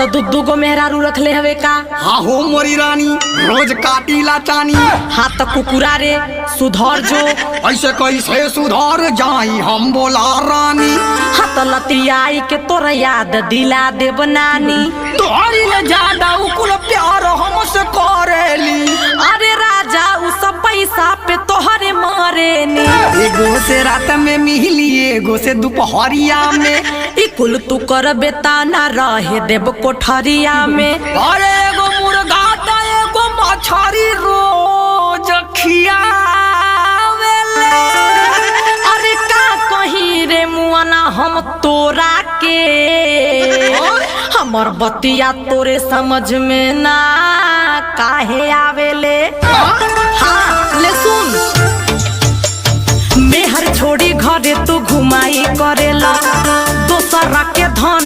तो दुद्दू को मेहरारू रख ले हवे का। हाँ हो मोरी रानी रोज काटीला चानी। हाँ तो कुकुरा रे सुधर जो। ऐसे कैसे सुधार जाई हम बोला रानी। हाँ तो लतियाई के तोरा याद दिला देब नानी। तोहरी ले ज्यादा उकुल प्यार हमसे करेली। अरे राजा उस पैसा पे तोहरे मारेनी। एगो से रात में मिली एगो से दोपहरिया में। इकुल तू कर बेताना रहे देव कोठरिया में। अरे एगो मुर्गा ता एगो मछरी रोज खियावेले। अरे का कहीं रे मुआना हम तोरा के। हमर बतिया तोरे समझ में ना काहे आवेले। हाँ ले सुन मेहर छोड़ी घरे तू घुमाई करेला दोसरा के धन।